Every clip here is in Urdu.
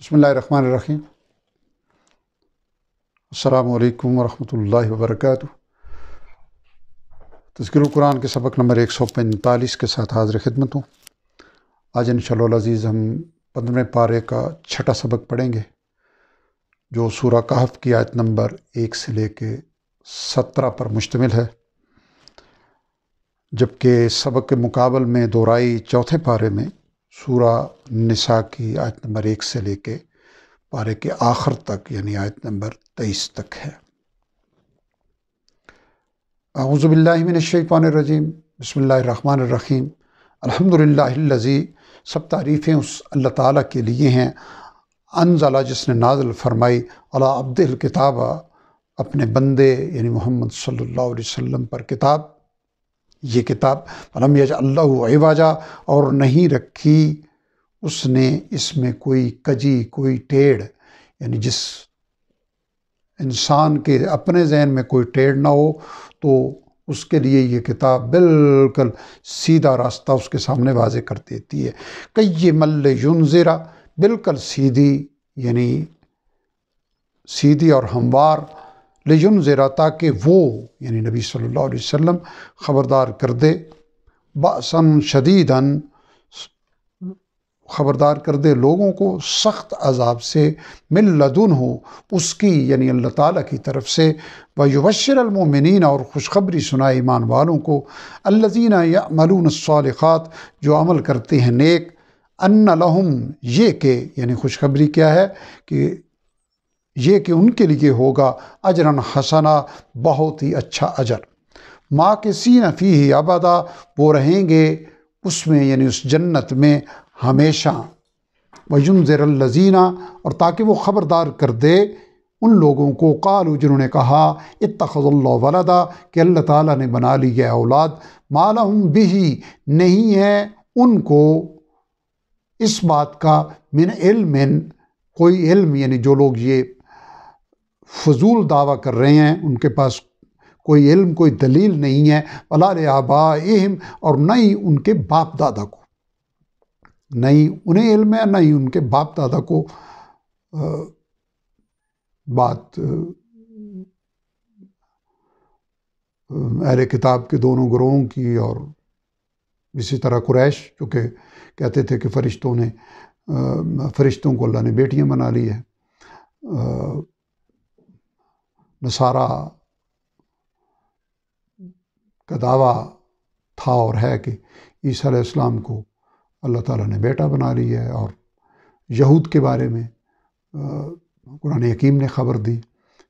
بسم اللہ الرحمن الرحیم۔ السلام علیکم ورحمۃ اللہ وبرکاتہ۔ تذکرہ القرآن کے سبق نمبر 145 کے ساتھ حاضر خدمت ہوں۔ آج انشاءاللہ العزیز ہم 15ویں پارے کا 6واں سبق پڑھیں گے، جو سورہ کہف کی آیت نمبر 1 سے لے کے 17 پر مشتمل ہے، جبکہ سبق کے مقابل میں دہرائی چوتھے پارے میں سورہ نساء کی آیت نمبر 1 سے لے کے پارے کے آخر تک یعنی آیت نمبر 23 تک ہے۔ اعوذ باللہ من الشیطان الرجیم، بسم اللہ الرحمن الرحیم۔ الحمدللہ الذی، سب تعریفیں اس اللہ تعالیٰ کے لیے ہیں، انزلہ، جس نے نازل فرمائی، علی عبدہ الکتاب، اپنے بندے یعنی محمد صلی اللہ علیہ وسلم پر کتاب، یہ کتاب، ولم یجعل لہ عوجا، اور نہیں رکھی اس نے اس میں کوئی کجی، کوئی ٹیڑھ، یعنی جس انسان کے اپنے ذہن میں کوئی ٹیڑھ نہ ہو تو اس کے لیے یہ کتاب بالکل سیدھا راستہ اس کے سامنے واضح کر دیتی ہے۔ قیما لینذر، بالکل سیدھی، یعنی سیدھی اور ہموار، لینذر، تاکہ وہ یعنی نبی صلی اللہ علیہ وسلم خبردار کر دے، بأسا شدیداً، خبردار کر دے لوگوں کو سخت عذاب سے، من لدنہ، اس کی یعنی اللہ تعالیٰ کی طرف سے، ویبشر المؤمنین، اور خوشخبری سنائے ایمان والوں کو، الذین یعملون الصالحات، جو عمل کرتے ہیں نیک، ان لہم، یہ کہ یعنی خوشخبری کیا ہے کہ یہ کہ ان کے لیے ہوگا اجرا حسنا، بہت ہی اچھا اجر، ماکثین فیہ ابدا، وہ رہیں گے اس میں یعنی اس جنت میں ہمیشہ، وینذر الذین، اور تاکہ وہ خبردار کر دے ان لوگوں کو، قالوا، جنہوں نے کہا، اتخذ اللہ ولدا، کہ اللہ تعالیٰ نے بنا لی ہے اولاد، ما لہم بہ، نہیں ہے ان کو اس بات کا، من علم، کوئی علم، یعنی جو لوگ یہ فضول دعویٰ کر رہے ہیں ان کے پاس کوئی علم، کوئی دلیل نہیں ہے، ولا لآبائہم، اور نہ ہی ان کے باپ دادا کو، نہ ہی انہیں علم ہے، نہ ہی ان کے باپ دادا کو بات اہل کتاب کے دونوں گروہوں کی، اور اسی طرح قریش جو کہ کہتے تھے کہ فرشتوں کو اللہ نے بیٹیاں بنا لی ہے، نصارہ کا دعویٰ تھا اور ہے کہ عیسیٰ علیہ السلام کو اللہ تعالیٰ نے بیٹا بنا لی ہے، اور یہود کے بارے میں قرآن حکیم نے خبر دی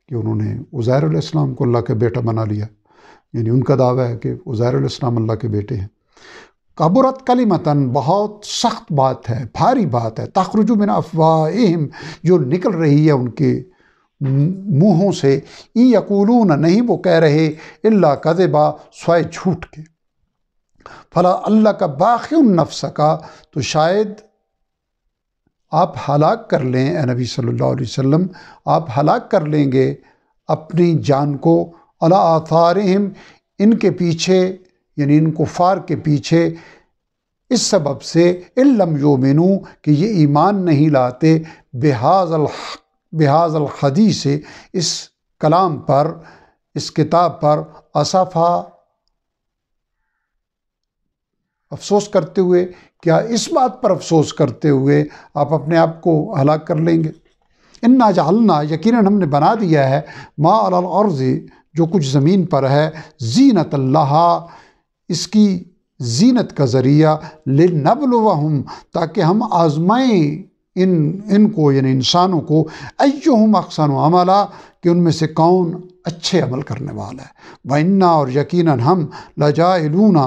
کہ انہوں نے عزیر علیہ السلام کو اللہ کا بیٹا بنا لیا، یعنی ان کا دعویٰ ہے کہ عزیر علیہ السلام اللہ کے بیٹے ہیں۔ کبرت کلمتاً، بہت سخت بات ہے، بھاری بات ہے، تخرج من افواہہم، جو نکل رہی ہے ان کے منہوں سے، ان یقولون، نہیں وہ کہہ رہے، الا کذبا، سوائے جھوٹ کے، فلا اللہ کا باخع نفس کا، تو شاید آپ ہلاک کر لیں، اے نبی صلی اللہ علیہ وسلم، آپ ہلاک کر لیں گے اپنی جان کو، علی آثارہم، ان کے پیچھے یعنی ان کفار کے پیچھے، اس سبب سے، ان لم یؤمنوا، کہ یہ ایمان نہیں لاتے، بہذا الحدیث، اس کلام پر، اس کتاب پر، اسفا، افسوس کرتے ہوئے، کیا اس بات پر افسوس کرتے ہوئے آپ اپنے آپ کو ہلاک کر لیں گے؟ انا جعلنا، یقیناً ہم نے بنا دیا ہے، ما علی الارض، جو کچھ زمین پر ہے، زینت اللہ، اس کی زینت کا ذریعہ، لنبلوہم، تاکہ ہم آزمائیں ان کو یعنی انسانوں کو، ایہم احسن عملا، کہ ان میں سے کون اچھے عمل کرنے والا ہے، وَإِنَّا، اور یقیناً ہم، لَجَائِلُونَ،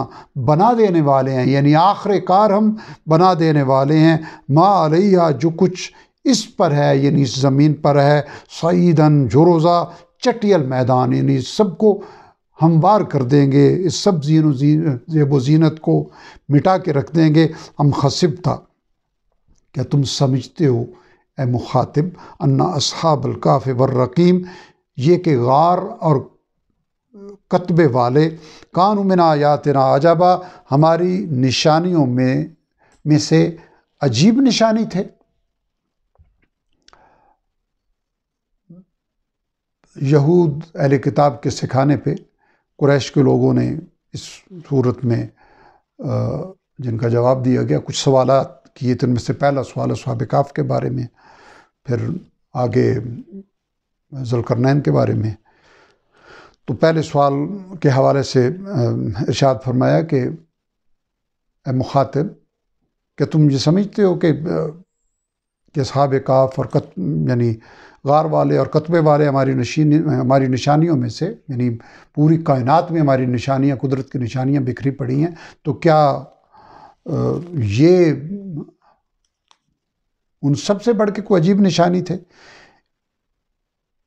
بنا دینے والے ہیں، یعنی آخر کار ہم بنا دینے والے ہیں، ما علیہا، جو کچھ اس پر ہے یعنی اس زمین پر ہے، صعیداً جرزا، چٹیل میدان، یعنی سب کو ہموار کر دیں گے، اس سب زیب و زینت کو مٹا کے رکھ دیں گے۔ ہم حسبتا، کیا تم سمجھتے ہو اے مخاطب، ان اصحاب الکہف والرقیم، یہ کہ غار اور کتبے والے، کانوا من آیاتنا عجبا، ہماری نشانیوں میں سے عجیب نشانی تھے، یہود اہل کتاب کے سکھانے پہ قریش کے لوگوں نے اس صورت میں جن کا جواب دیا گیا، کچھ سوالات کیے تھے۔ ان میں سے پہلا سوال اصحاب کہف کے بارے میں، پھر آگے ذوالقرنین کے بارے میں۔ تو پہلے سوال کے حوالے سے ارشاد فرمایا کہ اے مخاطب، کہ تم یہ سمجھتے ہو کہ اصحاب کہف اور یعنی غار والے اور کتبے والے ہماری نشانیوں میں سے، یعنی پوری کائنات میں ہماری نشانیاں، قدرت کی نشانیاں بکھری پڑی ہیں، تو کیا یہ ان سب سے بڑھ کے کوئی عجیب نشانی تھے؟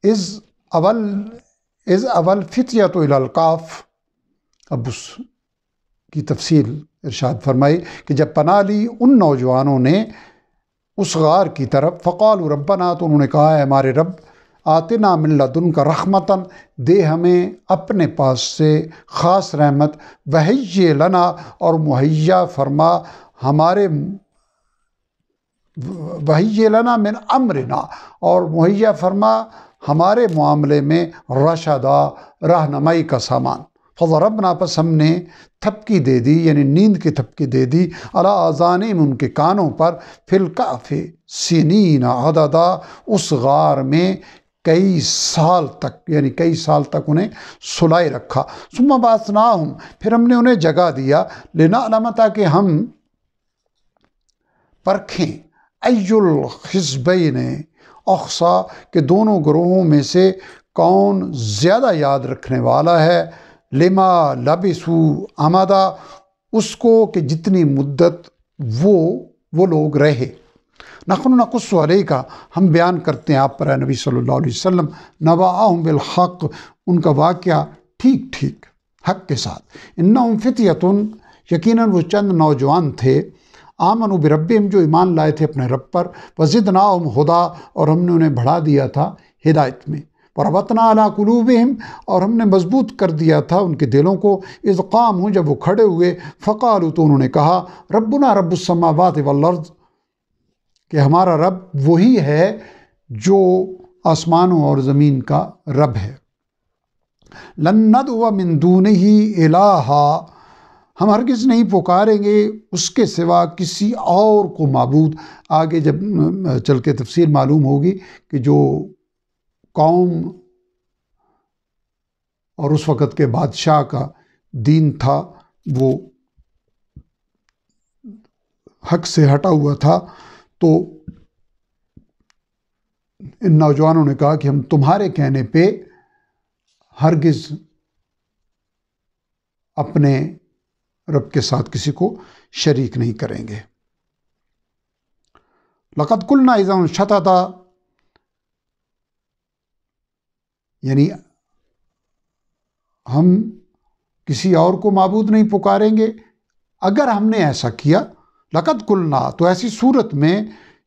از اول فتیۃ الی الکہف، اب اس کی تفصیل ارشاد فرمائی کہ جب پناہ لی ان نوجوانوں نے اس غار کی طرف، فقالوا ربنا، تو انہوں نے کہا ہے ہمارے رب، آتنا من لدنک رحمتاً، دے ہمیں اپنے پاس سے خاص رحمت، وہیّ لنا، اور مہیا فرما ہمارے، وہیّ لنا من امرنا، اور مہیا فرما ہمارے معاملے میں، رشدا، رہنمائی کا سامان۔ فضربنا، پس ہم نے تھپکی دے دی، یعنی نیند کی تھپکی دے دی، علی آذانہم، ان کے کانوں پر، فی الکہف سنین عددا، اس غار میں کئی سال تک، یعنی کئی سال تک انہیں سلائے رکھا۔ ثم بعثناہم، پھر ہم نے انہیں جگہ دیا، لنعلم، تاکہ ہم پرکھیں، ای الحزبین احصیٰ، کہ دونوں گروہوں میں سے کون زیادہ یاد رکھنے والا ہے، لما لبثوا امدا، اس کو کہ جتنی مدت وہ لوگ رہے۔ نحن نقص علیک، ہم بیان کرتے ہیں آپ پر اے نبی صلی اللہ علیہ وسلم، نبأہم بالحق، ان کا واقعہ ٹھیک ٹھیک حق کے ساتھ۔ انہم فتیۃ، یقیناً وہ چند نوجوان تھے، آمنوا بربہم، جو ایمان لائے تھے اپنے رب پر، وزدناہم ہدیٰ، اور ہم نے انہیں بڑھا دیا تھا ہدایت میں، وربطنا علی قلوبہم، اور ہم نے مضبوط کر دیا تھا ان کے دلوں کو، اذ قاموا، جب وہ کھڑے ہوئے، فقالوا، تو انہوں نے کہا، ربنا رب السماوات والارض، کہ ہمارا رب وہی ہے جو آسمانوں اور زمین کا رب ہے، لن ندعو من دونہ الہا، ہم ہرگز نہیں پکاریں گے اس کے سوا کسی اور کو معبود۔ آگے جب چل کے تفسیر معلوم ہوگی کہ جو قوم اور اس وقت کے بادشاہ کا دین تھا وہ حق سے ہٹا ہوا تھا، تو ان نوجوانوں نے کہا کہ ہم تمہارے کہنے پہ ہرگز اپنے رب کے ساتھ کسی کو شریک نہیں کریں گے۔ لقد قلنا اذا شططا، یعنی ہم کسی اور کو معبود نہیں پکاریں گے اگر ہم نے ایسا کیا، لقد قلنا، تو ایسی صورت میں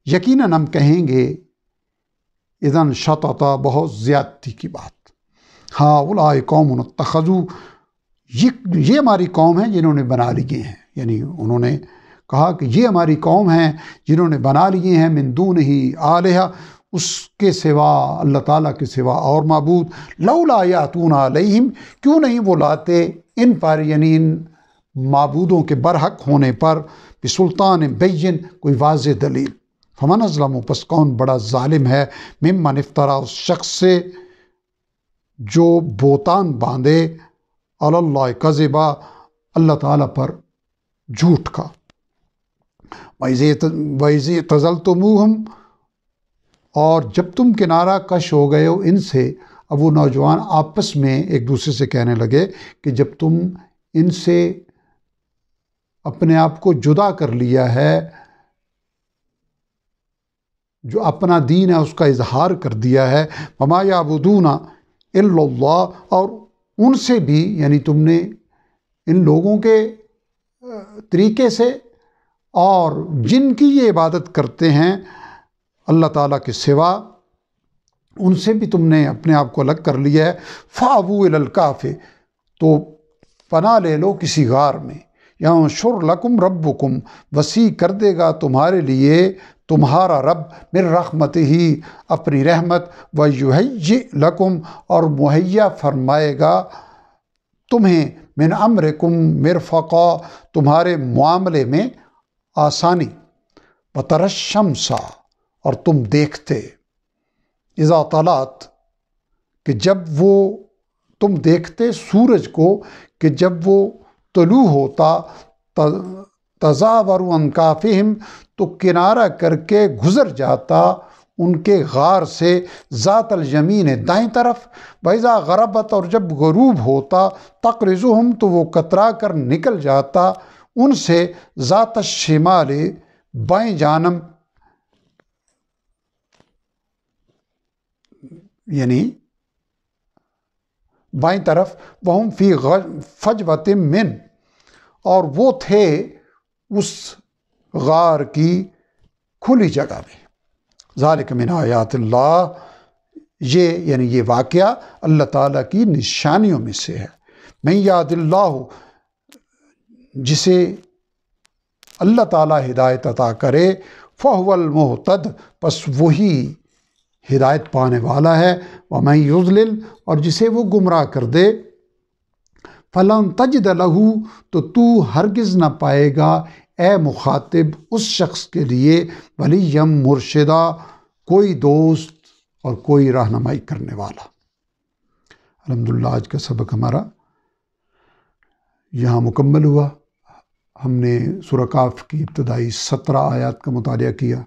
یقیناً ہم کہیں گے، اذن شططا، بہت زیادتی کی بات، ہؤلاء قوم اتخذوا، یہ ہماری قوم ہے جنہوں نے بنا لیے ہیں، یعنی انہوں نے کہا کہ یہ ہماری قوم ہیں جنہوں نے بنا لیے ہیں، من دونہ آلہہ، اس کے سوا، اللہ تعالیٰ کے سوا اور معبود، لولا یاتون علیہم، کیوں نہیں وہ لاتے ان پر، یعنی ان معبودوں کے برحق ہونے پر، بسلطان بین، کوئی واضح دلیل۔ فمن اظلم، پس کون بڑا ظالم ہے، ممن افترا، اس شخص سے جو بہتان باندھے، علی اللہ کذبا، اللہ تعالیٰ پر جھوٹ کا۔ وَإِذِ اعْتَزَلْتُمُوهُمْ، اور جب تم کنارہ کش ہو گئے ہو ان سے، اب وہ نوجوان آپس میں ایک دوسرے سے کہنے لگے کہ جب تم ان سے اپنے آپ کو جدا کر لیا ہے، جو اپنا دین ہے اس کا اظہار کر دیا ہے، وَمَا يَعْبُدُونَ إِلَّا اللَّهَ، اور ان سے بھی، یعنی تم نے ان لوگوں کے طریقے سے اور جن کی یہ عبادت کرتے ہیں اللہ تعالیٰ کے سوا، ان سے بھی تم نے اپنے آپ کو الگ کر لیا ہے، فَأْوُوا إِلَى الْكَهْفِ، تو پناہ لے لو کسی غار میں، يَنشُرْ لَكُمْ رَبُّكُمْ، وسیع کر دے گا تمہارے لیے تمہارا رب من رحمتہ ہی اپنی رحمت، ویہیئ لکم اور مہیا فرمائے گا تمہیں، من امرکم مرفقا تمہارے معاملے میں آسانی، وتری الشمس اور تم دیکھتے، اذا طلعت کہ جب وہ تم دیکھتے سورج کو کہ جب وہ طلوع ہوتا، تزاوروا عن کہفہم تو کنارہ کر کے گزر جاتا ان کے غار سے، ذات الیمین دائیں طرف، وَإِذَا غَرَبَتْ اور جب غروب ہوتا، تقرضہم تو وہ کترا کر نکل جاتا ان سے، ذات الشمال بائیں جانب، یعنی بائیں طرف، وہم فی فجوۃ من اور وہ تھے اس غار کی کھلی جگہ میں، ذالک من آیات اللہ یہ یعنی یہ واقعہ اللہ تعالیٰ کی نشانیوں میں سے ہے، من یہد اللہ جسے اللہ تعالیٰ ہدایت عطا کرے، فہو المہتد پس وہی ہدایت پانے والا ہے، ومن یضلل اور جسے وہ گمراہ کر دے، فلن تجد لہ تو ہرگز نہ پائے گا اے مخاطب اس شخص کے لیے، ولیم مرشدہ کوئی دوست اور کوئی رہنمائی کرنے والا۔ الحمدللہ آج کا سبق ہمارا یہاں مکمل ہوا۔ ہم نے سورہ کہف کی ابتدائی 17 آیات کا مطالعہ کیا۔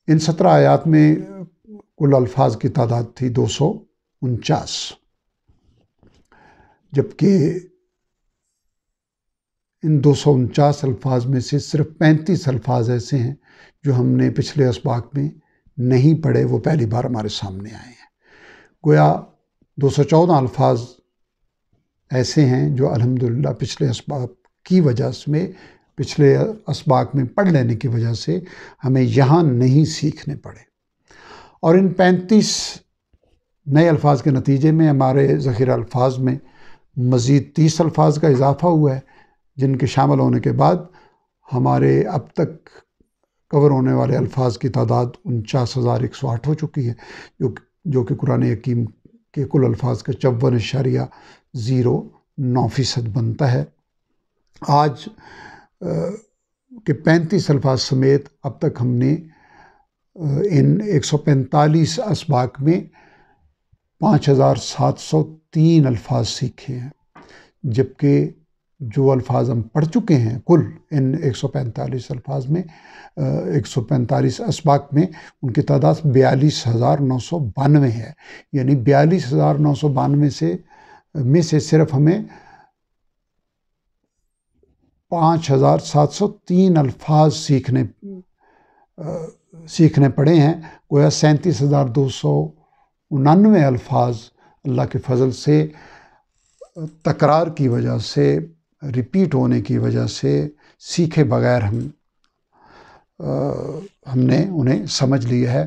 ان 17 آیات میں کل الفاظ کی تعداد تھی 249، جبکہ ان 249 الفاظ میں سے صرف 35 الفاظ ایسے ہیں جو ہم نے پچھلے اسباق میں نہیں پڑھے، وہ پہلی بار ہمارے سامنے آئے ہیں۔ گویا 214 الفاظ ایسے ہیں جو الحمدللہ پچھلے اسباق کی وجہ سے، پچھلے اسباق میں پڑھ لینے کی وجہ سے ہمیں یہاں نہیں سیکھنے پڑے، اور ان 35 نئے الفاظ کے نتیجے میں ہمارے ذخیرہ الفاظ میں مزید 30 الفاظ کا اضافہ ہوا ہے، جن کے شامل ہونے کے بعد ہمارے اب تک کور ہونے والے الفاظ کی تعداد 49,108 ہو چکی ہے، جو کہ قرآن حکیم کے کل الفاظ کا 54.09% بنتا ہے۔ آج کے 35 الفاظ سمیت اب تک ہم نے ان 145 اسباق میں 5,703 الفاظ سیکھے ہیں، جبکہ جو الفاظ ہم پڑھ چکے ہیں کل ان 145 الفاظ میں 145 اسباق میں، ان کی تعداد 42,992 ہے، یعنی 42,992 میں سے صرف ہمیں 5,703 الفاظ سیکھنے پڑے ہیں۔ گویا 37,299 الفاظ اللہ کے فضل سے تکرار کی وجہ سے، ریپیٹ ہونے کی وجہ سے سیکھے بغیر ہم نے انہیں سمجھ لیا ہے۔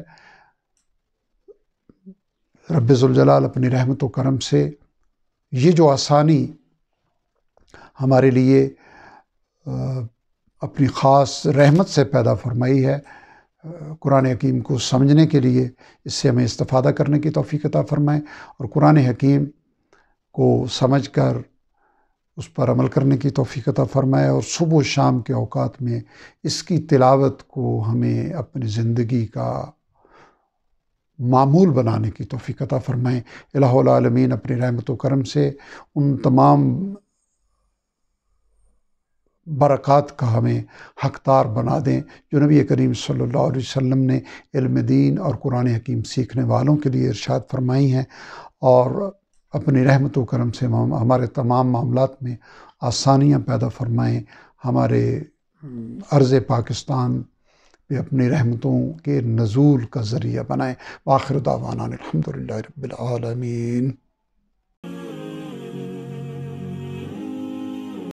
رب ذوالجلال اپنی رحمت و کرم سے یہ جو آسانی ہمارے لیے اپنی خاص رحمت سے پیدا فرمائی ہے، قرآن حکیم کو سمجھنے کے لیے، اس سے ہمیں استفادہ کرنے کی توفیق عطا فرمائے، اور قرآن حکیم کو سمجھ کر اس پر عمل کرنے کی توفیق عطا فرمائے، اور صبح و شام کے اوقات میں اس کی تلاوت کو ہمیں اپنی زندگی کا معمول بنانے کی توفیق عطا فرمائے۔ الہ العالمین اپنی رحمت و کرم سے ان تمام برکات کا ہمیں حقدار بنا دیں جو نبی کریم صلی اللہ علیہ وسلم نے علم دین اور قرآن حکیم سیکھنے والوں کے لیے ارشاد فرمائی ہیں، اور اپنی رحمت و کرم سے ہمارے تمام معاملات میں آسانیاں پیدا فرمائیں، ہمارے ارض پاکستان پہ اپنی رحمتوں کے نزول کا ذریعہ بنائیں۔ وآخر دعوانا الحمدللہ رب العالمین۔